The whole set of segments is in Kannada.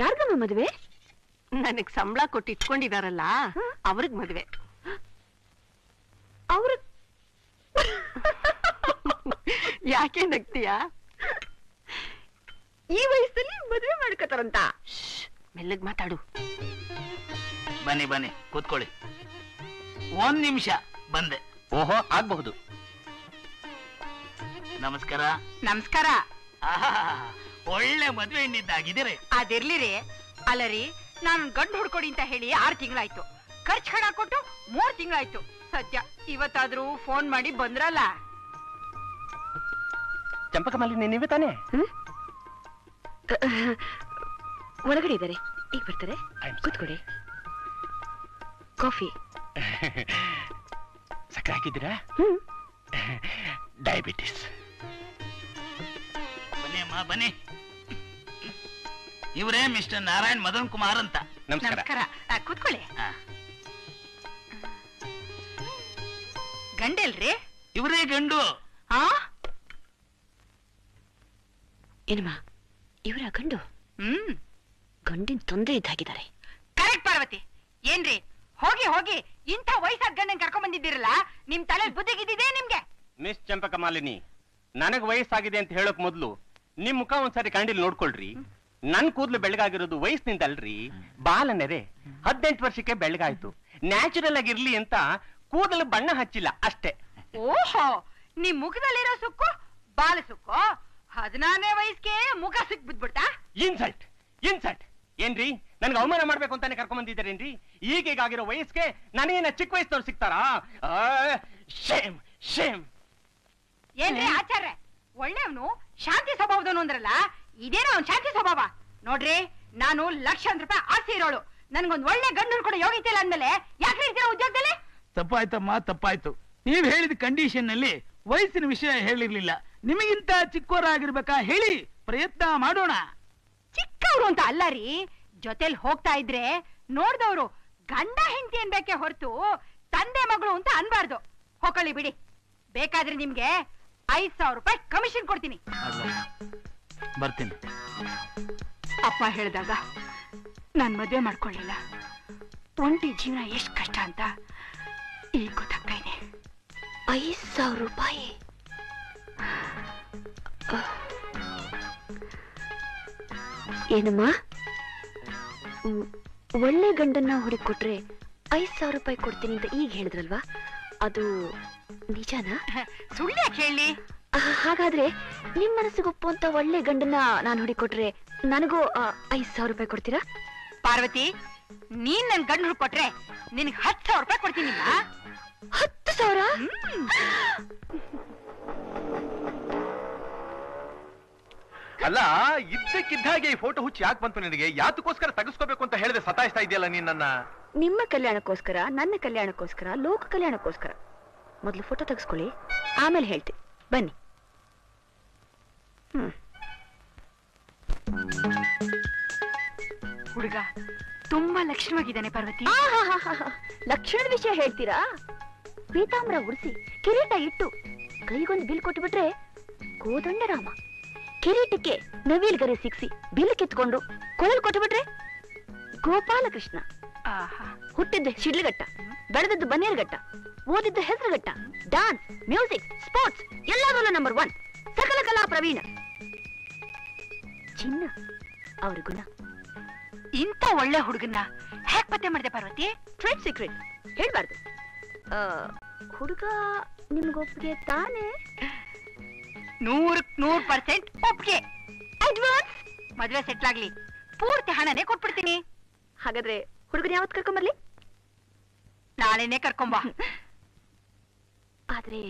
ಯಾರ್ಗಮ್ಮ ಮದುವೆ? ನನಗ್ ಸಂಬಳ ಕೊಟ್ಟು ಇಟ್ಕೊಂಡಿದಾರಲ್ಲ ಅವ್ರಿಗ್ ಮದ್ವೆ. ಅವ್ರ ಯಾಕೆ ನಗ್ತೀಯಾ? ಈ ವಯಸ್ಸಲ್ಲಿ ಮದುವೆ ಮಾಡ್ಕೋತಾರಂತ. ಮೆಲ್ಲಗ್ ಮಾತಾಡು. ಬನ್ನಿ ಬನ್ನಿ ಕೂತ್ಕೊಳ್ಳಿ. 1 ನಿಮಿಷ ಬಂದೆ. ಓಹೋ, ಆಗ್ಬಹುದು. ನಮಸ್ಕಾರ. ನಮಸ್ಕಾರ. ಒಳ್ಳೆ ಮದ್ವೆ ಹೆಣ್ಣಿದ್ದಾಗಿದ್ದೀರಿ. ಅದಿರ್ಲಿರಿ. ಅಲ್ಲರಿ, ನಾನು ಗಂಡು ಹುಡ್ಕೊಡಿ ಅಂತ ಹೇಳಿ 6 ತಿಂಗಳಾಯ್ತು. ಖರ್ಚು ಹಣ ಕೊಟ್ಟು 3 ತಿಂಗಳಾಯ್ತು. ಸದ್ಯ ಇವತ್ತಾದ್ರೂ ಫೋನ್ ಮಾಡಿ ಬಂದ್ರಲ್ಲ. ಚಂಪಕಮಾಲಿನಿ ನೀವೇ ತಾನೇ? ಒಳಗಡೆ ಇದ್ದಾರೆ, ಈಗ ಬರ್ತಾರೆ. ಕೂತ್ಕೊಡಿ. ಕಾಫಿ ಸಕ್ಕರೆ ಹಾಕಿದ್ದೀರಾ? ಡಯಾಬಿಟಿಸ್. ಬನ್ನಿ ಅಮ್ಮ ಬನ್ನಿ. ಇವರೇ ಮಿಸ್ಟರ್ ನಾರಾಯಣ್ ಮದನ್ ಕುಮಾರ್ ಅಂತ. ನಮಸ್ಕಾರ. ಕೂತ್ಕೊಳ್ಳಿ. ಗಂಡೆಲ್ರಿ? ಇವರೇ ಗಂಡು. ಏನಮ್ಮ ಇವರ ಗಂಡು? ಗಂಡಿನ ತೊಂದರೆ ಇದ್ದಾಗಿದ್ದಾರೆ. ಕರೆಕ್ಟ್ ಪಾರ್ವತಿ. ಏನ್ರಿ ಹೋಗಿ ಹೋಗಿ ಇಂಥ ವಯಸ್ಸಾದ ಗಂಡನ್ ಕರ್ಕೊಂಡ್ ಬಂದಿದ್ದೀರಲ್ಲ, ನಿಮ್ ತಲೆ ಬುದ್ಧಿಗಿದ್ದಿದೆ ನಿಮ್ಗೆ? ಮಿಸ್ ಚಂಪಕಮಾಲಿನಿ, ನನಗ್ ವಯಸ್ಸಾಗಿದೆ ಅಂತ ಹೇಳೋಕ್ ಮೊದ್ಲು ನಿಮ್ ಮುಖ ಒಂದ್ಸರಿ ಕಂಡಿಲ್ ನೋಡ್ಕೊಳ್ರಿ. ನನ್ ಕೂದ್ಲು ಬೆಳಗಾಗಿರೋದು ವಯಸ್ಸಿನಿಂದಲ್ರಿ, ಬಾಲನೆರೆ. 18 ವರ್ಷಕ್ಕೆ ಬೆಳಗಾಯ್ತು. ನ್ಯಾಚುರಲ್ ಆಗಿರ್ಲಿ ಅಂತ ಕೂದಲು ಬಣ್ಣ ಹಚ್ಚಿಲ್ಲ ಅಷ್ಟೇ. ಓಹೋ, ನಿಮ್ ಮುಖದಲ್ಲಿರೋ ಸುಕ್ಕು ಬಾಲ ಸುಕ್ಕು. 14ನೇ ವಯಸ್ಸಿಗೆ ಮುಖ ಸಿಕ್ ಬಿದ್ಬಿಡ್ತಾ? ಇನ್ಸಲ್ಟ್ ಇನ್ಸಲ್ಟ್ ಏನ್ರಿ? ನನ್ಗೆ ಅವಮಾನ ಮಾಡ್ಬೇಕು ಅಂತಾನೆ ಕರ್ಕೊಂಡ್ ಬಂದಿದ್ದಾರೇನ್ರಿ? ಈಗೀಗಾಗಿರೋ ವಯಸ್ಸಿಗೆ ನನಗೇನ ಚಿಕ್ಕ ವಯಸ್ಸವ್ರು ಸಿಗ್ತಾರಾ? Shem Shem. ಏನ್ರಿ ಆಚಾರ್ಯ, ಒಳ್ಳೆಯವನು ಶಾಂತಿ ಸ್ವಭಾವದವನು ಅಂದ್ರಲ್ಲ, ಇದೇನೋ ಅವ್ನು ಶಾಂತಿ ಸ್ವಭಾವ? ನೋಡ್ರಿ, ನಾನು ಲಕ್ಷಾಂತರ ರೂಪಾಯಿ ಆಸ್ತಿ ಇರೋಳು. ನನ್ಗೊಂದ್ ಒಳ್ಳೆ ಗಂಡು ಕೂಡ ಯೋಗ್ಯತೆ ಇಲ್ಲ ಅಂದ್ಮೇಲೆ ಯಾಕೆ ಇರ್ತೀರಾ ಉದ್ಯೋಗದಲ್ಲಿ? ತಪ್ಪಾಯ್ತಮ್ಮ, ತಪ್ಪಾಯ್ತು. ನೀವ್ ಹೇಳಿದ ಕಂಡೀಷನ್ ನಲ್ಲಿ ವಯಸ್ಸಿನ ವಿಷಯ ಹೇಳಿರ್ಲಿಲ್ಲ. ನಿಮಗಿಂತ ಚಿಕ್ಕವರಾಗಿರ್ಬೇಕಾ ಹೇಳಿ, ಪ್ರಯತ್ನ ಮಾಡೋಣ. ಚಿಕ್ಕವ್ರು ಅಂತ ಅಲ್ಲ ರೀ, ಜೊತೆಲಿ ಹೋಗ್ತಾ ಇದ್ರೆ ನೋಡ್ದವ್ರು ಗಂಡ ಹೆಂಡತಿ ಅನ್ಬೇಕೆ ಹೊರತು ತಂದೆ ಮಗಳು ಅಂತ ಅನ್ಬಾರ್ದು. ಹೊಕೊಳ್ಳಿ ಬಿಡಿ. ಬೇಕಾದ್ರೆ ನಿಮ್ಗೆ 5,000 ರೂಪಾಯಿ ಕಮಿಷನ್ ಕೊಡ್ತೀನಿ. ಬರ್ತೀನಿ. ಅಪ್ಪ ಹೇಳಿದಾಗ ನಾನ್ ಮದ್ವೆ ಮಾಡ್ಕೊಳ್ಳಿಲ್ಲ. ಒಂಟಿ ಜೀವನ ಎಷ್ಟ್ ಕಷ್ಟ ಅಂತ ಈಗ ಗೊತ್ತಾಗ್ತಾ ಇದೆ. 5,000 ರೂಪಾಯಿ? ಏನಮ್ಮ, ಒಳ್ಳೆ ಗಂಡನ್ನ ಹುಡುಕೊಟ್ರೆ 5,000 ರೂಪಾಯಿ ಕೊಡ್ತೀನಿ ಅಂತ ಈಗ ಹೇಳಿದ್ರಲ್ವಾ, ಅದು ನಿಜಾನಾ? ಸುಳ್ಳು ಯಾಕೆ ಹೇಳಿ? ಹಾಗಾದ್ರೆ ನಿಮ್ ಮನಸ್ಸಿಗೆ ಒಪ್ಪುವಂತ ಒಳ್ಳೆ ಗಂಡನ್ನ ನಾನು ಹುಡುಕೊಟ್ರೆ ನನಗೂ 5,000 ರೂಪಾಯಿ ಕೊಡ್ತೀರಾ? ಪಾರ್ವತಿ, ನೀನ್ ನನ್ ಗಂಡು ಹುಡ್ಕೊಟ್ರೆ ನಿನ್ಗೆ 10,000 ರೂಪಾಯಿ ಕೊಡ್ತೀನಿ. 10,000? ಅಲ್ಲ, ಇದ್ದಕ್ಕಿದ್ದಾಗೆ ಈ ಫೋಟೋ ಹುಚ್ಚಿ ಯಾಕೆ ಬಂತು ನಿನಗೆ? ಯಾತಕ್ಕೋಸ್ಕರ ತೆಗೆಸ್ಕೋಬೇಕು ಅಂತ ಹೇಳಿದೆ ಸತಾಯಿಸ್ತಾ ಇದೆಯಲ್ಲ ನೀನ್ ನನ್ನ. ನಿಮ್ಮ ಕಲ್ಯಾಣಕ್ಕೋಸ್ಕರ, ನನ್ನ ಕಲ್ಯಾಣಕ್ಕೋಸ್ಕರ, ಲೋಕ ಕಲ್ಯಾಣಕ್ಕೋಸ್ಕರ. ಮೊದಲು ಫೋಟೋ ತೆಗೆಸ್ಕೊಳ್ಳಿ, ಆಮೇಲೆ ಹೇಳ್ತೀನಿ. ಬನ್ನಿ. ಹುಡುಗ ತುಂಬಾ ಲಕ್ಷಣವಾಗಿದ್ದಾನೆ ಪಾರ್ವತಿ. ಲಕ್ಷಣದ ವಿಷಯ ಹೇಳ್ತೀರಾ? ಪೀತಾಂಬರ ಉಡಿಸಿ ಕಿರೀಟ ಇಟ್ಟು ಕೈಗೊಂದು ಬಿಲ್ ಕೊಟ್ಟು ಬಿಟ್ರೆ ಕೋದಂಡರಾಮ, ಕಿರೀಟಕ್ಕೆ ನವಿಲ್ ಗರೆ ಸಿಕ್ಸಿ ಬಿಲ್ ಕಿತ್ಕೊಂಡು ಕೊಳಲ್ ಕೊಟ್ಟು ಬಿಟ್ರೆ ಗೋಪಾಲಕೃಷ್ಣ. ಹುಟ್ಟಿದ್ದ ಶಿಡ್ಲಘಟ್ಟ, ಬೆಳೆದದ್ದು ಬನ್ನೇರ್ಘಟ್ಟ, ಓದಿದ್ದ ಹೆಸರುಘಟ್ಟ. ಡಾನ್ಸ್, ಮ್ಯೂಸಿಕ್, ಸ್ಪೋರ್ಟ್ಸ್ ಎಲ್ಲದರಲ್ಲೂ ನಂಬರ್ 1. ಸಕಲ ಕಲಾ ಪ್ರವೀಣ. ಚಿನ್ನ ಅವ್ರ ಗುಣ. ಇಂಥ ಒಳ್ಳೆ ಹುಡುಗನ್ನ ಹೇಗ್ ಪತ್ತೆ ಮಾಡಿದೆ ಪಾರ್ವತಿ? ಟ್ರೇಡ್ ಸೀಕ್ರೆಟ್ ಹೇಳ್ಬಾರ್ದು. ಹುಡುಗ ನಿಮ್ಗೊಪ್ಪಿಗೆ ತಾನೇ? 100% ಒಪ್ಪಿಗೆ. ಅಡ್ವಾನ್ಸ್ ಮದ್ವೆ ಸೆಟ್ಲ್ ಆಗ್ಲಿ, ಪೂರ್ತಿ ಹಣನೇ ಕೊಟ್ಬಿಡ್ತೀನಿ. ಹಾಗಾದ್ರೆ ಹುಡುಗನ ಯಾವತ್ ಕರ್ಕೊಂಬರ್ಲಿ? ನಾಳೆನೆ ಕರ್ಕೊಂಬ. ಆದ್ರೆ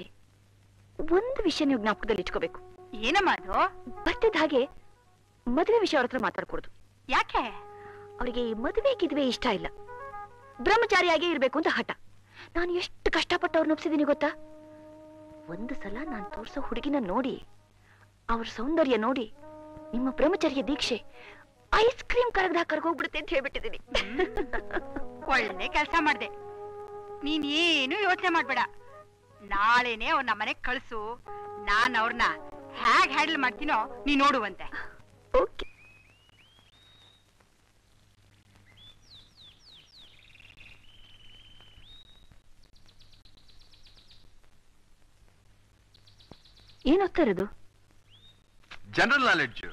ಒಂದು ವಿಷಯ ನೀವು ಜ್ಞಾಪಕದಲ್ಲಿ ಇಟ್ಕೋಬೇಕು. ಏನಮ್ಮ ಅದು? ಬರ್ತಿದ್ದ ಹಾಗೆ ಮದುವೆ ವಿಷಯ ಅವ್ರ ಹತ್ರ ಮಾತಾಡ್ಕೊಡ್ದು. ಯಾಕೆ? ಅವರಿಗೆ ಮದುವೆ ಗಿದ್ವೆ ಇಷ್ಟ ಇಲ್ಲ, ಬ್ರಹ್ಮಚಾರಿಯಾಗೇ ಇರ್ಬೇಕು ಅಂತ ಹಠ. ನಾನು ಎಷ್ಟು ಕಷ್ಟಪಟ್ಟು ಅವ್ರನ್ನ ಒಪ್ಸಿದೀನಿ ಗೊತ್ತಾ? ಒಂದು ಸಲ ನಾನು ತೋರ್ಸೋ ಹುಡುಗಿನ ನೋಡಿ, ಅವ್ರ ಸೌಂದರ್ಯ ನೋಡಿ, ನಿಮ್ಮ ಬ್ರಹ್ಮಚರ್ಯ ದೀಕ್ಷೆ ಐಸ್ ಕ್ರೀಮ್ ಕರಗದ ಕರ್ಗೋಗ್ಬಿಡುತ್ತೆ ಅಂತ ಹೇಳ್ಬಿಟ್ಟಿದ್ದೀನಿ. ಒಳ್ಳೆ ಕೆಲಸ ಮಾಡ್ದೆ. ನೀನ್ ಏನು ಯೋಚನೆ ಮಾಡ್ಬೇಡ. ನಾಳೆನೆ ಅವ್ರ ನಮ್ಮನೆಗ್ ಕಳ್ಸು. ನಾನ್ ಅವ್ರನ್ನ ಹೇಗ್ ಹ್ಯಾಂಡಲ್ ಮಾಡ್ತೀನೋ ನೀ ನೋಡುವಂತೆ. ಓಕೆ. ಏನ್ ಓದ್ತಾ ಇರೋದು? General knowledge.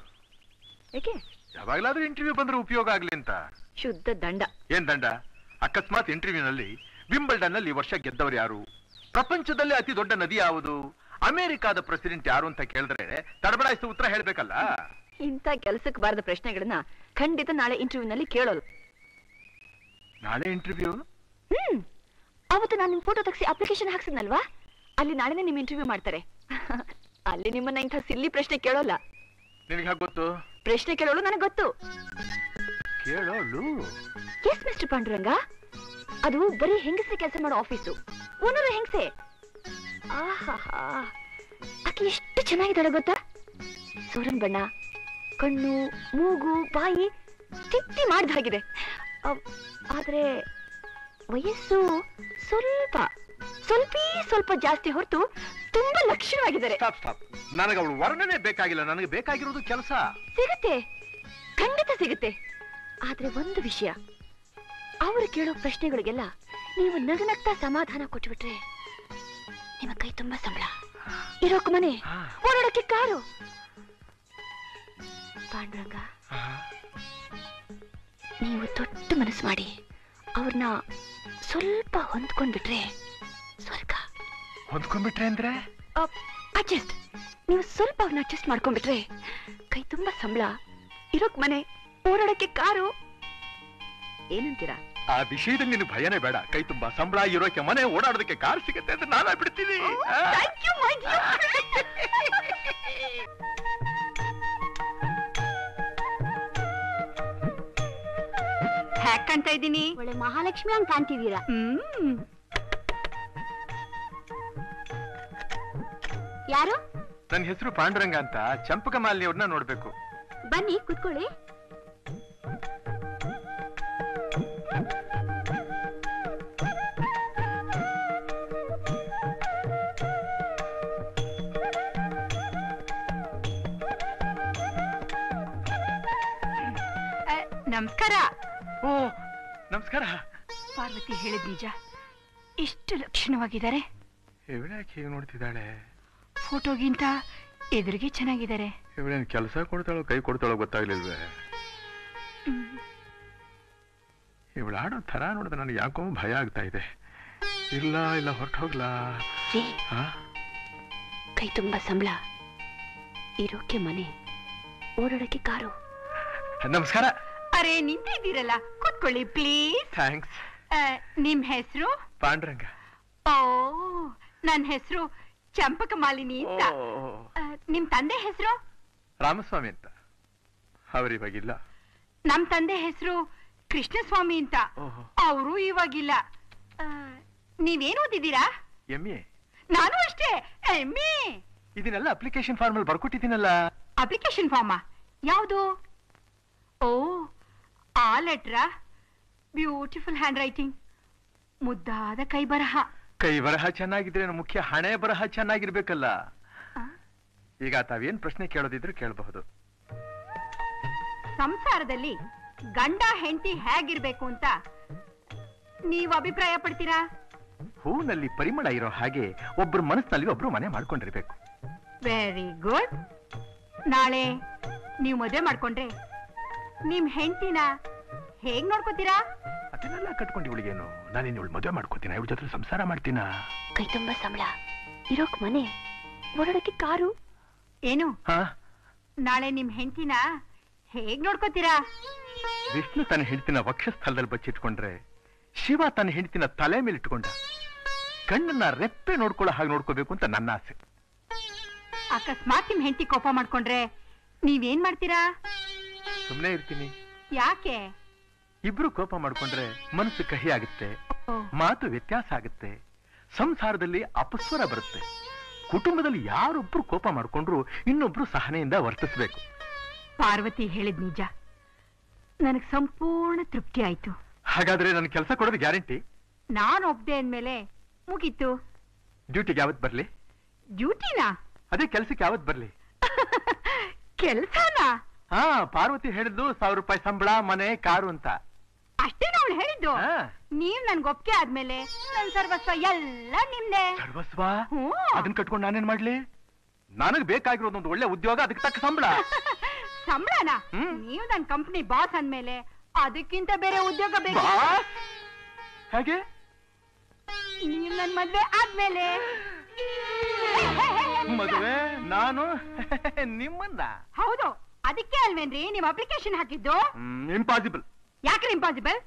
ಯಾಕೆ? ಯಾವಾಗ್ಲಾದ್ರೂ ಇಂಟರ್ವ್ಯೂ ಬಂದ್ರೆ ಉಪಯೋಗ ಆಗ್ಲಿ ಅಂತ. ಶುದ್ಧ ದಂಡ. ಏನ್ ದಂಡ? ಅಕಸ್ಮಾತ್ ಇಂಟರ್ವ್ಯೂನಲ್ಲಿ ವಿಂಬಲ್ಡನ್ ನಲ್ಲಿ ಈ ವರ್ಷ ಗೆದ್ದವರು ಯಾರು, ಪ್ರಪಂಚದಲ್ಲಿ ಅತಿ ದೊಡ್ಡ ನದಿ ಯಾವುದು, ಅಮೆರಿಕಾದ ಪ್ರೆಸಿಡೆಂಟ್ ಯಾರು ಅಂತ ಕೇಳಿದ್ರೆ ತಡಬಡಾಯಿಸಿ ಉತ್ತರ ಹೇಳ್ಬೇಕಲ್ಲ. ಇಂಥ ಕೆಲಸಕ್ಕೆ ಬಾರದ ಪ್ರಶ್ನೆಗಳನ್ನ ಖಂಡಿತ ನಾಳೆ ಇಂಟರ್ವ್ಯೂನಲ್ಲಿ ಕೇಳೋದು. ನಾಳೆ ಇಂಟರ್ವ್ಯೂ? ಅವತ್ತು ನಾನು ನಿಮ್ ಫೋಟೋ ತೆಗೆಸಿ ಅಪ್ಲಿಕೇಶನ್ ಹಾಕ್ಸಿದ್ನಲ್ವಾ, ಅಲ್ಲಿ ನಾಳೆನೇ ನಿಮ್ ಇಂಟರ್ವ್ಯೂ ಮಾಡ್ತಾರೆ. ಅಲ್ಲಿ ನಿಮ್ಮನ್ನ ಇಂಥ ಸಿಲ್ಲಿ ಪ್ರಶ್ನೆ ಕೇಳೋಲ್ಲ. ನಿನಗೆ ಹಾಗೆ ಗೊತ್ತು? ಪ್ರಶ್ನೆ ಕೇಳೋಳು ನನಗೆ ಗೊತ್ತು. ಕೇಳೋಳು? ಎಸ್ ಮಿಸ್ಟರ್ ಪಾಂಡುರಂಗ, ಅದು ಬರೀ ಹೆಂಗಸೆ ಕೆಲಸ ಮಾಡೋ ಆಫೀಸು. ಓನರು ಹೆಂಗಸೆ. ಆಹಾ, ಆಕೆ ಎಷ್ಟು ಚೆನ್ನಾಗಿದ್ದಾಳೆ ಗೊತ್ತಾ? ಸೂರನ್ ಬಣ್ಣ, ಕಣ್ಣು, ಮೂಗು, ಬಾಯಿ ತಿತ್ತಿ ಮಾಡಿದಾಗಿದೆ. ಆದ್ರೆ ವಯಸ್ಸು ಸ್ವಲ್ಪ ಸ್ವಲ್ಪ ಜಾಸ್ತಿ ಹೊರತು ತುಂಬಾ ಲಕ್ಷಣವಾಗಿದ್ದಾರೆ. ಸ್ಟಾಪ್. ನನಗೆ ಅವಳು ವರ್ಣನೆ ಬೇಕಾಗಿಲ್ಲ, ನನಗೆ ಬೇಕಾಗಿರೋದು ಕೆಲಸ. ಸಿಗುತ್ತೆ, ಖಂಡಿತ ಸಿಗುತ್ತೆ. ಆದ್ರೆ ಒಂದು ವಿಷಯ, ಅವರು ಕೇಳೋ ಪ್ರಶ್ನೆಗಳಿಗೆಲ್ಲ ನೀವು ನಗನಗ್ತಾ ಸಮಾಧಾನ ಕೊಟ್ಬಿಟ್ರೆ ನಿಮ್ಮ ಕೈ ತುಂಬಾ ಸಂಬಳ, ಇರೋಕ್ ಮನೆ, ಓಡಾಡಕ್ಕೆ ಕಾರು. ಪಾಂಡುರಂಗ, ನೀವು ದೊಡ್ಡ ಮನಸ್ಸು ಮಾಡಿ ಅವ್ರನ್ನ ಸ್ವಲ್ಪ ಹೊಂದ್ಕೊಂಡ್ಬಿಟ್ರೆ ಸ್ವರ್ಗ. ಹೊಂದ್ಕೊಂಡ್ಬಿಟ್ರೆ ಅಂದ್ರೆ? ಅಡ್ಜಸ್ಟ್. ನೀವು ಸ್ವಲ್ಪ ಅವ್ರನ್ನ ಅಡ್ಜಸ್ಟ್ ಮಾಡ್ಕೊಂಡ್ಬಿಟ್ರೆ ಕೈ ತುಂಬಾ ಸಂಬಳ, ಇರೋಕ್ ಮನೆ, ಓಡಾಡಕ್ಕೆ ಕಾರು. ಏನಂತೀರಾ? ಆ ವಿಷಯದಲ್ಲಿ ನೀನು ಭಯನೇ ಬೇಡ. ಕೈ ತುಂಬಾ ಸಂಬಳ, ಇರೋಕೆ ಮನೆ, ಓಡಾಡೋದಕ್ಕೆ ಕಾರ್ ಸಿಗುತ್ತೆ ಅಂತ ನಾನೇ ಬಿಡ್ತೀನಿ. ಹ್ಯಾಕ್ ಕಾಣ್ತಾ ಇದ್ದೀನಿ? ಒಳ್ಳೆ ಮಹಾಲಕ್ಷ್ಮಿ ಅಂತ ಕಾಣ್ತಿದ್ದೀರಾ. ಯಾರು? ನನ್ನ ಹೆಸರು ಪಾಂಡುರಂಗ ಅಂತ. ಚಂಪಕಮಾಲಿನಿ ಅವ್ರನ್ನ ನೋಡ್ಬೇಕು. ಬನ್ನಿ ಕೂತ್ಕೊಳ್ಳಿ. ನಮಸ್ಕಾರ. ಓ ನಮಸ್ಕಾರ. ಪಾರ್ವತಿ ಹೇಳಿದ್ ನಿಜ, ಇಷ್ಟು ಲಕ್ಷಣವಾಗಿದ್ದಾರೆ. ಇವಳ್ಯಾಕೆ ಹೀಗೆ ನೋಡ್ತಿದ್ದಾಳೆ? ಫೋಟೋಗಿಂತ ಎದುರಿಗೆ ಚೆನ್ನಾಗಿದ್ದಾರೆ. ಇವಳೇನು ಕೆಲಸ ಕೊಡ್ತಾಳೋ ಕೈ ಕೊಡ್ತಾಳೋ ಗೊತ್ತಾಗ್ಲಿಲ್ವೇ? ಇವಳು ಆಡೋ ಥರ ನೋಡಿದ್ರೆ ನನಗೆ ಯಾಕೋ ಭಯ ಆಗ್ತಾ ಇದೆ. ಇಲ್ಲ ಹೊರಟು ಹೋಗ್ಲಾ? ಕೈ ತುಂಬಾ ಸಂಬಳ, ಇರೋಕೆ ಮನೆ, ಓಡಾಡಕ್ಕೆ ಕಾರು. ನಮಸ್ಕಾರ. ಅರೆ ನಿಂತಿದ್ದೀರಲ್ಲ, ಕೂತ್ಕೊಳ್ಳಿ ಪ್ಲೀಸ್. ಥ್ಯಾಂಕ್ಸ್. ನಿಮ್ ಹೆಸರು? ಪಾಂಡುರಂಗ. ಓ, ನನ್ ಹೆಸರು ಚಂಪಕಮಾಲಿನಿ ಅಂತ. ನಿಮ್ ತಂದೆ ಹೆಸರು? ರಾಮಸ್ವಾಮಿ ಅಂತ. ಅವರಿವಾಗಿಲ್ಲ. ನಮ್ ತಂದೆ ಹೆಸರು ಕೃಷ್ಣಸ್ವಾಮಿ ಅಂತ. ಅವರು ಇವಾಗಿಲ್ಲ. ನೀವೇನ್ ಓದಿದ್ದೀರಾ? MA. ನಾನು ಅಷ್ಟೇ, MA. ಇದನ್ನೆಲ್ಲ ಅಪ್ಲಿಕೇಶನ್ ಫಾರ್ಮ್ ಅಲ್ಲಿ ಬರ್ಕೊಟ್ಟಿದ್ದೀನಲ್ಲ. Application pharma? ಯಾವುದು? ಓ, ಆ ಲೆಟ್ರಾ? ಬ್ಯೂಟಿಫುಲ್ ಹ್ಯಾಂಡ್ ರೈಟಿಂಗ್, ಮುದ್ದಾದ ಕೈ ಬರಹ. ಕೈ ಬರಹ ಚೆನ್ನಾಗಿದ್ರೆ ಮುಖ್ಯ ಹಣೆ ಬರಹ ಚೆನ್ನಾಗಿರ್ಬೇಕಲ್ಲ. ಈಗ ತಾವೇನ್ ಪ್ರಶ್ನೆ ಕೇಳೋದಿದ್ರು ಕೇಳಬಹುದು. ಸಂಸಾರದಲ್ಲಿ ಗಂಡ ಹೆಂಡತಿ ಹೇಗಿರ್ಬೇಕು ಅಂತ ನೀವು ಅಭಿಪ್ರಾಯ ಪಡ್ತೀರಾ? ಹೂನಲ್ಲಿ ಪರಿಮಳ ಇರೋ ಹಾಗೆ ಒಬ್ರು ಮನಸ್ಸಿನಲ್ಲಿ ಒಬ್ರು ಮನೆ ಮಾಡ್ಕೊಂಡಿರ್ಬೇಕು. Very good. ನಾಳೆ ನೀವು ಮದುವೆ ಮಾಡ್ಕೊಂಡ್ರೆ ನಿಮ್ ಹೆಂಡತಿನ ಹೇಗ್ ನೋಡ್ಕೋತೀರಾ? ಅದನ್ನೆಲ್ಲ ಕಟ್ಕೊಂಡು ಇವಳಿಗೇನು, ನಾನೇನು ಇವಳು ಮದುವೆ ಮಾಡ್ಕೋತೀನ, ಇವ್ರ ಜೊತೆ ಸಂಸಾರ ಮಾಡ್ತೀನ. ಕೈ ತುಂಬಾ ಸಂಬಳ, ಇರೋಕ್ ಮನೆ, ಓಡಾಡಕ್ಕೆ ಕಾರು. ಏನು? ನಾಳೆ ನಿಮ್ ಹೆಂಡತಿನ ಹೇಗ್ ನೋಡ್ಕೋತೀರಾ? ವಿಷ್ಣು ತನ್ನ ಹೆಂಡತಿನ ವಕ್ಷಸ್ಥಳದಲ್ಲಿ ಬಚ್ಚಿಟ್ಕೊಂಡ್ರೆ ಶಿವ ತನ್ನ ಹೆಂಡತಿನ ತಲೆ ಮೇಲೆ ಇಟ್ಕೊಂಡ. ಕಣ್ಣನ್ನ ರೆಪ್ಪೆ ನೋಡ್ಕೊಳ್ಳೋ ಹಾಗೆ ನೋಡ್ಕೋಬೇಕು ಅಂತ ನನ್ನ ಆಸೆ. ಅಕಸ್ಮಾತ್ ನಿಮ್ ಹೆಂಡತಿ ಕೋಪ ಮಾಡ್ಕೊಂಡ್ರೆ ನೀವೇನ್ ಮಾಡ್ತೀರಾ? ಸುಮ್ನೆ ಇರ್ತೀನಿ. ಯಾಕೆ? ಇಬ್ರು ಕೋಪ ಮಾಡ್ಕೊಂಡ್ರೆ ಮನಸ್ಸು ಕಹಿ ಆಗುತ್ತೆ, ಮಾತು ವ್ಯತ್ಯಾಸ ಆಗುತ್ತೆ, ಸಂಸಾರದಲ್ಲಿ ಅಪಸ್ವರ ಬರುತ್ತೆ. ಕುಟುಂಬದಲ್ಲಿ ಯಾರೊಬ್ರು ಕೋಪ ಮಾಡ್ಕೊಂಡ್ರು ಇನ್ನೊಬ್ರು ಸಹನೆಯಿಂದ ವರ್ತಿಸ್ಬೇಕು. ಪಾರ್ವತಿ ಹೇಳಿದ್ ನಿಜ, ನನಗ್ ಸಂಪೂರ್ಣ ತೃಪ್ತಿ ಆಯ್ತು. ಹಾಗಾದ್ರೆ ನನ್ ಕೆಲಸ ಕೊಡೋದು ಗ್ಯಾರಂಟಿ? ನಾನು ಒಬ್ದೆ ಅಂದ್ಮೇಲೆ ಮುಗೀತು. ಡ್ಯೂಟಿಗೆ ಯಾವತ್ ಬರ್ಲಿ? ಡ್ಯೂಟಿನಾ? ಅದೇ ಕೆಲ್ಸಕ್ಕೆ ಯಾವತ್ ಬರ್ಲಿ? ಕೆಲ್ಸನಾ? ಪಾರ್ವತಿ ಹೇಳಿದ್ದು 1000 ರೂಪಾಯಿ ಸಂಬಳ, ಮನೆ, ಕಾರು ಅಂತ. ಅಷ್ಟೇನ ಅವಳು ಹೇಳಿದ್ದು? ನೀವ್ ನನ್ಗೆ ಒಪ್ಪಿಗೆ ಆದ್ಮೇಲೆ ನನ್ ಸರ್ವಸ್ವ ಎಲ್ಲ ನಿಮ್ದೆ. ಸರ್ವಸ್ವ? ಅದನ್ನ ಕಟ್ಕೊಂಡು ನಾನೇನ್ ಮಾಡ್ಲಿ? ನನಗ್ ಬೇಕಾಗಿರೋದು ಒಂದು ಒಳ್ಳೆ ಉದ್ಯೋಗ, ಅದಕ್ಕೆ ತಕ್ಕ ಸಂಬಳ. ಸಂಬಳನ? ಹ್ಮ್. ನೀವು ನನ್ ಕಂಪ್ನಿ ಬಾಸ್ ಅಂದ್ಮೇಲೆ ಅದಕ್ಕಿಂತ ಬೇರೆ ಉದ್ಯೋಗ ಬೇಕು. ಬಾಸ್? ಹೇಗೆ? ನೀವ್ ನನ್ ಮದ್ವೆ ಆದ್ಮೇಲೆ. ಮದುವೆ ನಾನು ನಿಮ್ಮನ್ನ? ಹೌದು, ಅದಕ್ಕೆ ಅಲ್ವೇನ್ರಿ ನಿಮ್ ಅಪ್ಲಿಕೇಶನ್ ಹಾಕಿದ್ದು? ಇಂಪಾಸಿಬಲ್. ಯಾಕ್ರಿ ಇಂಪಾಸಿಬಲ್?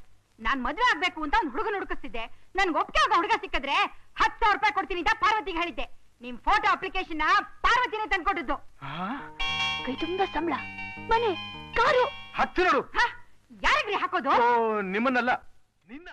ನಾನ್ ಮದ್ವೆ ಆಗ್ಬೇಕು ಅಂತ ಒಂದ್ ಹುಡುಗನ ಹುಡುಕಿಸ್ತಿದ್ದೆ. ನನ್ಗೆ ಒಪ್ಪಿಗೆ ಆಗೋ ಹುಡುಗ ಸಿಕ್ಕಿದ್ರೆ 10,000 ರೂಪಾಯಿ ಕೊಡ್ತೀನಿ ಅಂತ ಪಾರ್ವತಿಗೆ ಹೇಳಿದ್ದೆ. ನಿಮ್ ಫೋಟೋ ಅಪ್ಲಿಕೇಶನ್ ಪಾರ್ವತಿನೇ ತಂದ್ಕೊಟ್ಟಿದ್ದು. ಕೈ ತುಂಬಾ ಸಂಬಳ, ಮನೆ, ಕಾರು. ಹಚ್ಚಿ ನೋಡು. ಯಾರಿಗ್ರಿ ಹಾಕೋದು? ನಿಮ್ಮನ್ನಲ್ಲ, ನಿನ್ನ.